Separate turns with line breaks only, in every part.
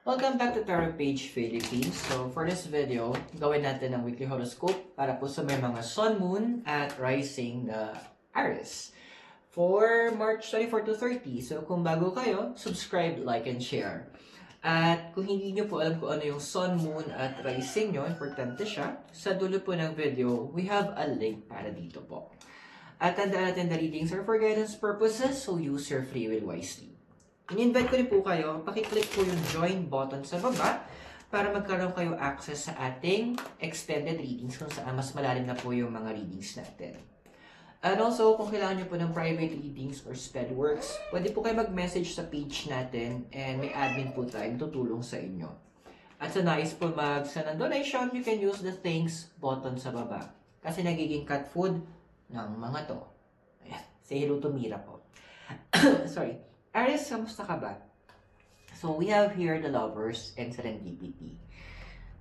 Welcome back to Tarot Page Philippines. So for this video, gawin natin ang weekly horoscope para po sa may mga Sun, Moon at Rising na Aries for March 24 to 30. So kung bago kayo, subscribe, like, and share. At kung hindi nyo po alam kung ano yung Sun, Moon at Rising nyo, importante siya, sa dulo po ng video, we have a link para dito po. At tandaan natin the readings are for guidance purposes, so use your free will wisely. In-invite ko rin po kayo, pakiclick po yung join button sa baba para magkaroon kayo access sa ating extended readings kung saan mas malalim na po yung mga readings natin. And also, kung kailangan nyo po ng private readings or spell works, pwede po kayo mag-message sa page natin and may admin po tayong tutulong sa inyo. At sa nais po mag-send ng donation, you can use the thanks button sa baba. Kasi nagiging cat food ng mga to. Ayan, say hello to Mira po. Sorry. Aries, kamusta ka ba? So, we have here the lovers and serendipity.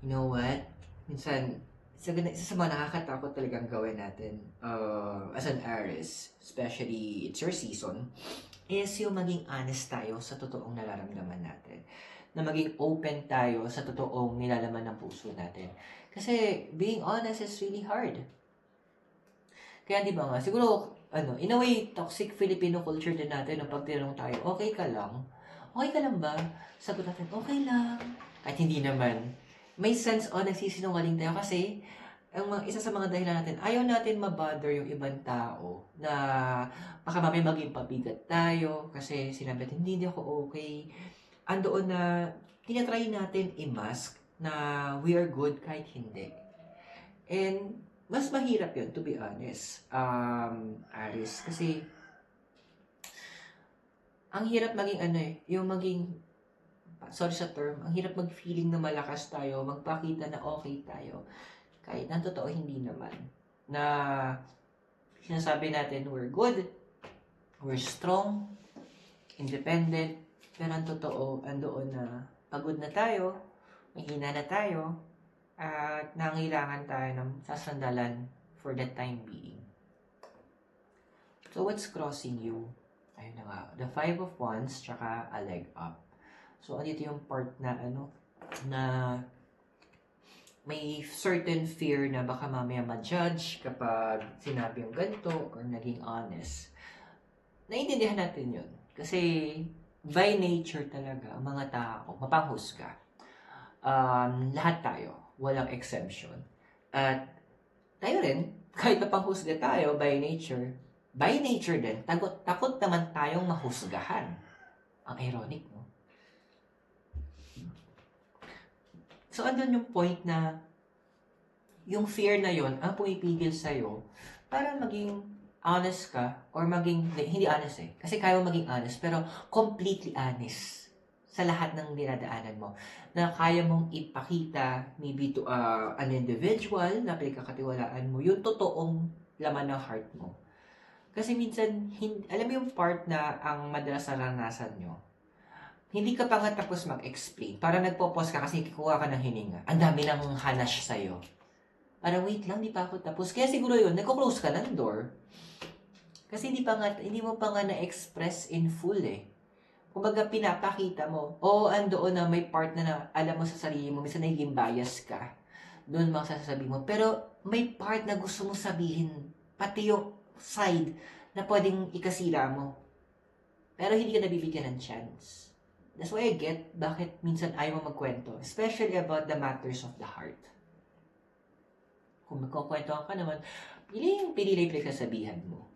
You know what? Minsan, isa sa mga nakakatakot talagang gawin natin as an Aries, especially it's your season, is yung maging honest tayo sa totoong nararamdaman natin. Na maging open tayo sa totoong nilalaman ng puso natin. Kasi being honest is really hard. Kaya di ba nga, siguro, in a way, toxic Filipino culture din natin, no, pag tinanong tayo, okay ka lang? Okay ka lang ba? Sagot natin, okay lang. At hindi naman. May sense nagsisinungaling tayo kasi, isa sa mga dahilan natin, ayaw natin mabother yung ibang tao na baka mamaya maging pabigat tayo kasi sinabi natin, hindi ako okay. Andoon na tinatry natin i-mask na we are good kahit hindi. And mas mahirap yun, to be honest, Aris. Kasi, ang hirap maging yung maging, sorry sa term, ang hirap mag-feeling na malakas tayo, magpakita na okay tayo. Kahit ang totoo, hindi naman. Na, sinasabi natin, we're good, we're strong, independent, pero ang totoo, andoon na pagod na tayo, mahina na tayo, at nangailangan tayo ng sasandalan for the time being. So, what's crossing you? Ayun na nga, the 5 of Wands, tsaka a leg up. So, andito yung part na, na may certain fear na baka mamaya ma-judge kapag sinabi yung ganito or naging honest. Naiintindihan natin yun. Kasi, by nature talaga, ang mga tao, mapanghusga. Lahat tayo. Walang exemption. At tayo rin, kahit napanghusga tayo by nature din, takot naman tayong mahusgahan. Ang ironic, no? So, andun yung point na yung fear na yon ang pumipigil sa'yo para maging honest ka or maging, hindi honest kasi kaya mo maging honest, pero completely honest sa lahat ng dinadaanan mo. Na kaya mong ipakita maybe to an individual na pinagkakatiwalaan mo yung totoong laman ng heart mo. Kasi minsan, alam mo yung part na ang madalas naranasan nyo, hindi ka pa nga tapos mag-explain. Para nagpo-pause ka kasi kikuha ka ng hininga. Ang dami ng hanash sa'yo. Parang wait lang, di pa ako tapos. Kaya siguro yun, nagko-close ka ng door. Kasi hindi mo pa nga na-express in full Kumbaga, pinapakita mo. O, andoon na may part na alam mo sa sarili mo, minsan naging bias ka. Doon masasabi mo. Pero, may part na gusto mo sabihin. Pati yung side na pwedeng ikasira mo. Pero, hindi ka nabibigyan ng chance. That's why I get bakit minsan ayaw mo magkwento. Especially about the matters of the heart. Kung magkukwentuhan ka naman, pinili sasabihan mo.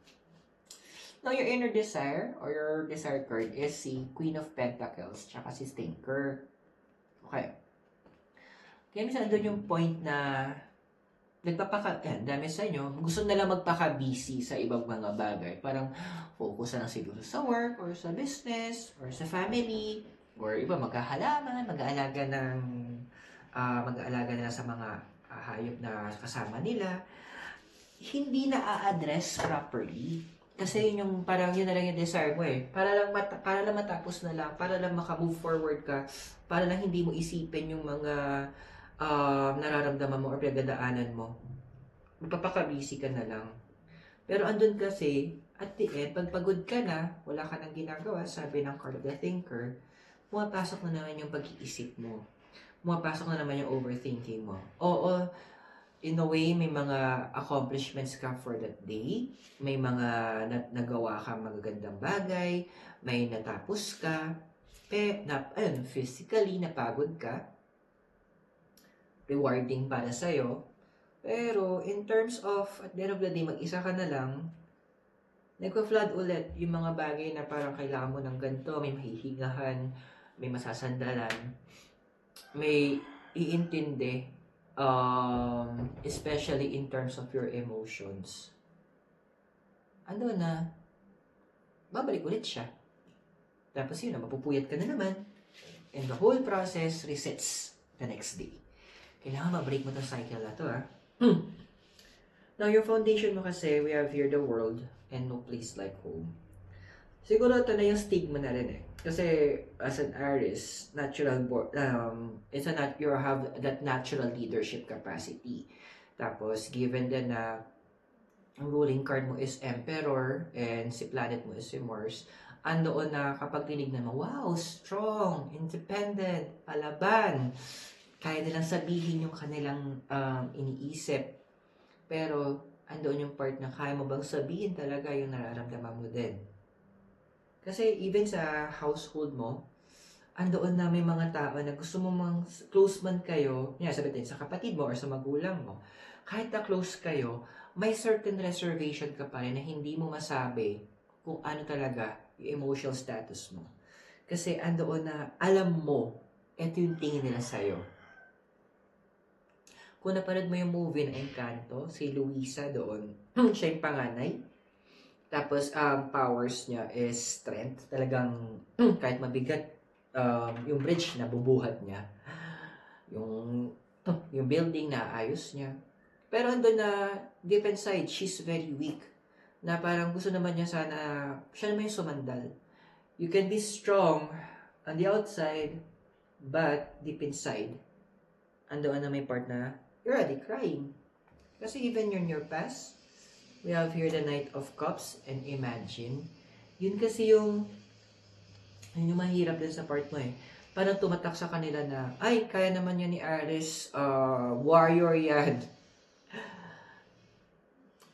Now, your inner desire or your desire card is si Queen of Pentacles tsaka si Stinker. Okay. Kaya minsan doon yung point na dami sa inyo, gusto na lang magpaka-busy sa ibang mga bagay. Parang focus na lang siguro sa work or sa business or sa family or iba maghahalaman, mag-aalaga nila sa mga hayop na kasama nila. Hindi na a-address properly. Kasi yun na lang yung desire mo Para lang matapos na lang, para lang maka-move forward ka, para lang hindi mo isipin yung mga nararamdaman mo or pinagdadaanan mo. Magpapaka-busy ka na lang. Pero andun kasi, at the end, pag pagod ka na, wala ka nang ginagawa, sabi ng card of the thinker, pumapasok na naman yung pag-iisip mo. Pumapasok na naman yung overthinking mo. Oo, in a way, may mga accomplishments ka for that day. May mga nagawa ka magagandang bagay. May natapos ka. Physically, napagod ka. Rewarding para sa'yo. Pero, in terms of, at the end of the day, mag-isa ka na lang, nagpa-flood ulit yung mga bagay na parang kailangan mo ng ganito, may mahihigahan, may masasandalan, may iintindi, especially in terms of your emotions. Ano na, babalik ulit siya. Tapos yun, mapupuyat ka na naman. And the whole process resets the next day. Kailangan ma-break mo itong cycle na to, Now, your foundation mo kasi, we have here the world and no place like home. Siguro ito na yung stigma na rin Kasi as an Aries, you have that natural leadership capacity. Tapos, given din na ang ruling card mo is Emperor and si planet mo is si Mars, andoon na kapag tinignan mo, wow, strong, independent, palaban. Kaya nilang sabihin yung kanilang iniisip. Pero, andoon yung part na kaya mo bang sabihin talaga yung nararamdaman mo din. Kasi even sa household mo, andoon na may mga tao na gusto mo mang close man kayo, sabihin sa kapatid mo or sa magulang mo, kahit na close kayo, may certain reservation ka pa rin na hindi mo masabi kung ano talaga yung emotional status mo. Kasi andoon na alam mo, ito yung tingin nila sa'yo. Kung napanood mo yung movie na Encanto, si Luisa doon, siya yung panganay. Tapos, powers niya is strength. Talagang, kahit mabigat, yung bridge na bubuhat niya. Yung building na ayos niya. Pero andun na, deep inside, she's very weak. Na parang gusto naman niya sana, siya naman yung sumandal. You can be strong on the outside, but deep inside, andun na may part na, you're already crying. Kasi even in your past, we have here the Knight of Cups and Imagine. Yun kasi yung mahirap din sa part mo Parang tumatak sa kanila na, ay, kaya naman yan ni Aries, warrior yan.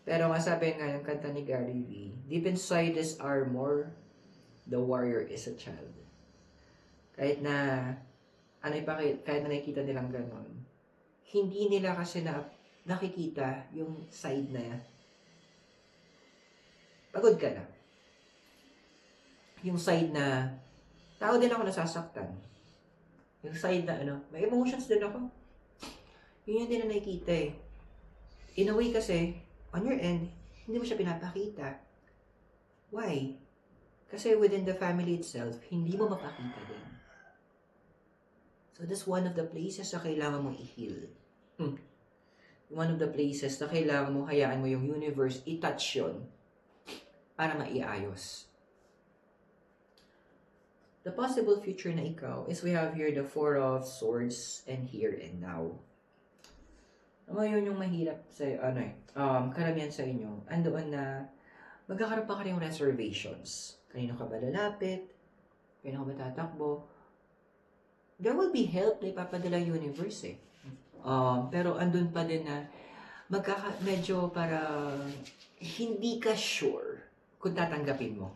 Pero nga sabi nga yung kanta ni Gary Vee, deep inside this armor, the warrior is a child. Kahit na, kahit na nakikita nilang ganon, hindi nila kasi nakikita yung side na pagod ka na. Yung side na, tao din ako nasasaktan. Yung side na may emotions din ako. Yun yung din na nakikita In a way kasi, on your end, hindi mo siya pinapakita. Why? Kasi within the family itself, hindi mo mapakita din. So that's one of the places na kailangan mong i-heal. One of the places na kailangan mo, hayaan mo yung universe, i-touch yun para maiayos. The possible future na ikaw is we have here the Four of Swords and Here and Now. Ngayon yung mahirap sa karamihan sa inyo, andoon na magkakaroon pa kayong reservations. Kanino ka ba lalapit? Kanino ka ba tatakbo? There will be help na ipapadala universe pero andun pa din na medyo para hindi ka sure kung tatanggapin mo.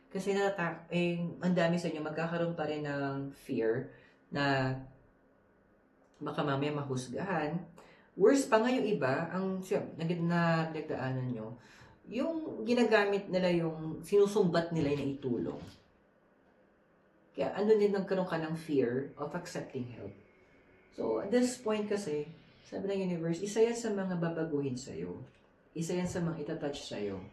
Kasi ang dami sa inyo magkakaroon pa rin ng fear na baka mamaya mahusgahan. Worse pa nga yung iba, ang nagdaanan nyo, yung ginagamit nila yung sinusumbat nila na itulong. Kaya din nagkaroon ka ng fear of accepting help. So, at this point kasi, sabi ng universe, isa yan sa mga babaguhin sa'yo. Isa yan sa mga itatouch sa'yo.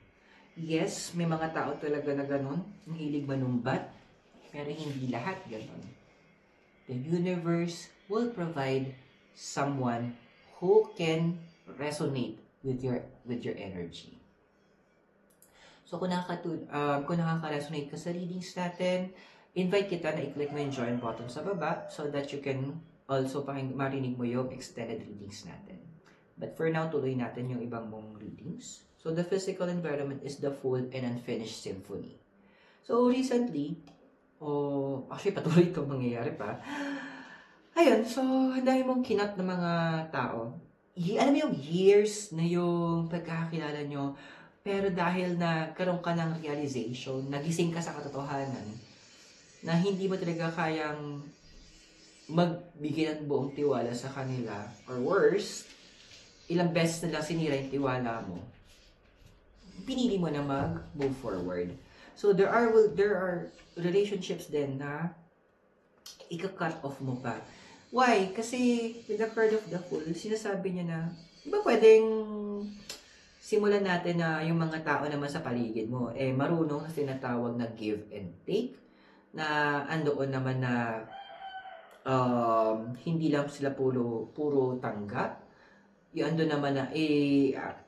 Yes, may mga tao talaga na ganon, ang hilig manumbat, pero hindi lahat ganon. The universe will provide someone who can resonate with your energy. So, kung nakaka-resonate ka sa readings natin, invite kita na i-click mo yung join button sa baba so that you can also marinig mo yung extended readings natin. But for now, tuloy natin yung ibang mong readings. So, the physical environment is the full and unfinished symphony. So, recently, o actually patuloy itong mangyayari pa. Ayun, so ang dami mong kinat ng mga tao. Alam mo yung years na yung pagkakakilala nyo, pero dahil na karoon ka ng realization, nagising ka sa katotohanan, na hindi mo talaga kayang magbigay ng buong tiwala sa kanila, or worse, ilang beses na lang sinira yung tiwala mo, pinili mo na mag-move forward. So there are relationships din na ika-cut off mo pa. Why? Kasi with the card of the Fool, sinasabi niya na, di ba pwedeng simulan natin na yung mga tao naman sa paligid mo, marunong na tinatawag na give and take, na andoon naman na hindi lang sila puro tanggap. Yung ando naman na,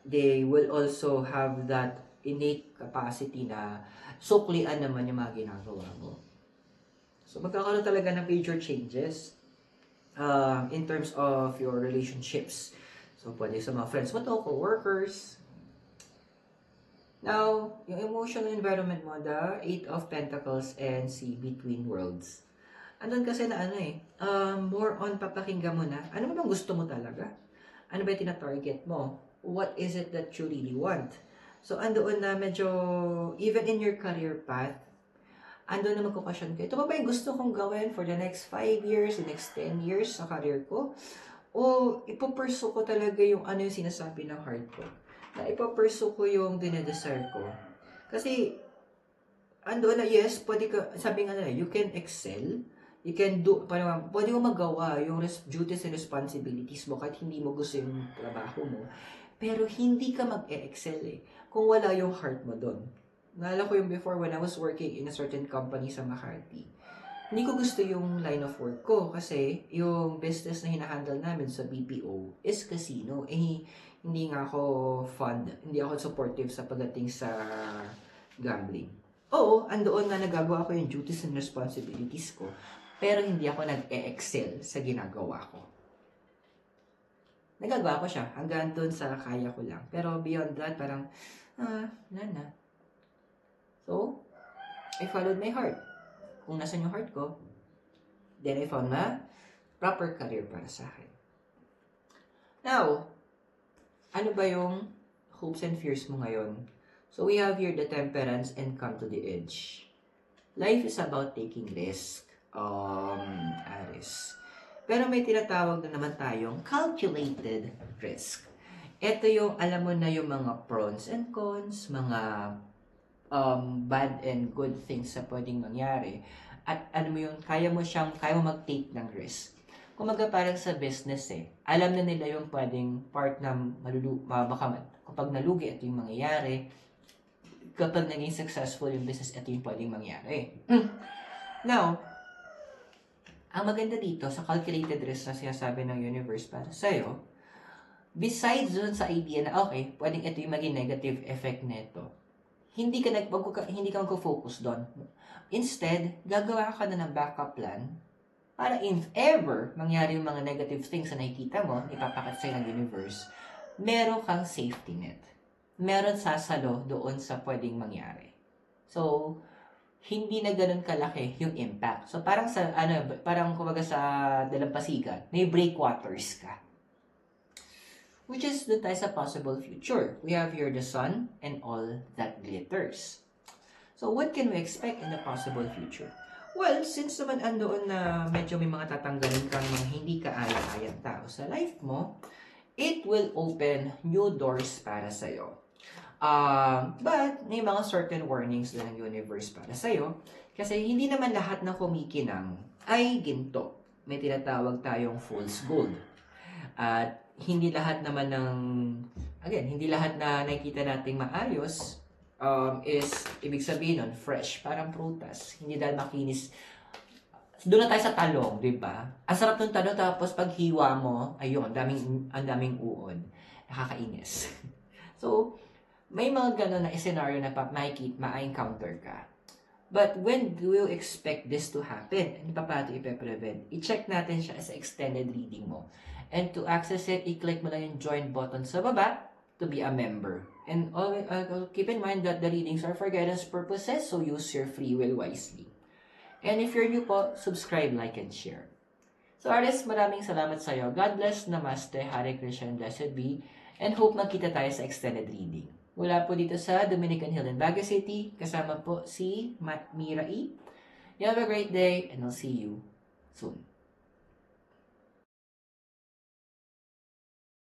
they will also have that innate capacity na suklian naman yung mga ginagawa mo. So, magkakaroon talaga ng major changes in terms of your relationships. So, pwede sa mga friends mo to, co-workers. Now, yung emotional environment mo, the 8 of Pentacles and Between Worlds. Andun kasi na more on papakinggan mo na, ano ba bang gusto mo talaga? Ano ba yung tina-target mo? What is it that you really want? So, andoon na medyo, even in your career path, ando na magkukasyon kayo. Ito ba yung gusto kong gawin for the next 5 years, the next 10 years sa career ko? O ipopursue ko talaga yung ano yung sinasabi ng heart ko? Na ipopursue ko yung dinedesire ko? Kasi, ando na, yes, pwede ka, sabi nga nila, you can excel, you can do, pwede mo magawa yung duties and responsibilities mo kahit hindi mo gusto yung trabaho mo. Pero hindi ka mag-e-excel kung wala yung heart mo doon. Naalala ko yung before when I was working in a certain company sa Makati. Hindi ko gusto yung line of work ko kasi yung business na hinahandle namin sa BPO is casino. Hindi nga ako fund, hindi ako supportive sa pagdating sa gambling. Oo, andoon na nagagawa ko yung duties and responsibilities ko, pero hindi ako nag-e-excel sa ginagawa ko. Nagagawa ko siya hanggang doon sa kaya ko lang. Pero beyond that, parang, wala na. So, I followed my heart. Kung nasan yung heart ko, then I found na proper career para sa akin. Now, ano ba yung hopes and fears mo ngayon? So, we have here the Temperance and Come to the Edge. Life is about taking risk. Aries. Pero may tinatawag na naman tayong calculated risk. Ito yung, alam mo na yung mga pros and cons, mga bad and good things sa pwedeng mangyari. At ano mo yung, kaya mo mag-take ng risk. Kumaga parang sa business alam na nila yung pwedeng part na kapag nalugi, ito yung mangyayari. Kapag naging successful yung business, ito yung pwedeng mangyari. Now, ang maganda dito sa calculated risk na sinasabi ng universe para sa'yo, besides dun sa idea na, okay, pwedeng ito yung maging negative effect nito, hindi ka magko-focus doon. Instead, gagawa ka na ng backup plan para if ever mangyari yung mga negative things na nakikita mo, ipapakat sa'yo ng universe, meron kang safety net. Meron sasalo doon sa pwedeng mangyari. So, hindi na ganun kalaki yung impact. So, parang kumbaga sa dalampasigan, may breakwaters ka. Which is dun tayo sa possible future. We have here the sun and all that glitters. So, what can we expect in the possible future? Well, since naman andoon na medyo may mga tatanggalin kang mga hindi kaaya-ayang tao sa life mo, it will open new doors para sa'yo. But, may mga certain warnings na ng universe para sa'yo. Kasi hindi naman lahat na kumikinang ay ginto. May tinatawag tayong fool's gold. At hindi lahat naman hindi lahat na nakikita nating maayos is, ibig sabihin nun, fresh, parang prutas. Hindi dahil makinis. Doon na tayo sa talong, di ba? Ang sarap ng talong, tapos paghiwa mo, ayun, ang daming uod. Nakakainis. So, may mga gano'n na scenario na ma-encounter ka. But when do you expect this to happen? Ano pa paano ipe-prevent? I-check natin siya sa extended reading mo. And to access it, i-click mo lang yung join button sa baba to be a member. And keep in mind that the readings are for guidance purposes, so use your free will wisely. And if you're new po, subscribe, like, and share. So Aris, maraming salamat sa iyo. God bless, Namaste, Hare Krishna, and blessed be. And hope magkita tayo sa extended reading. Mula po dito sa Dominican Hill in Baguio City, kasama po si Mira E. You have a great day, and I'll see you soon.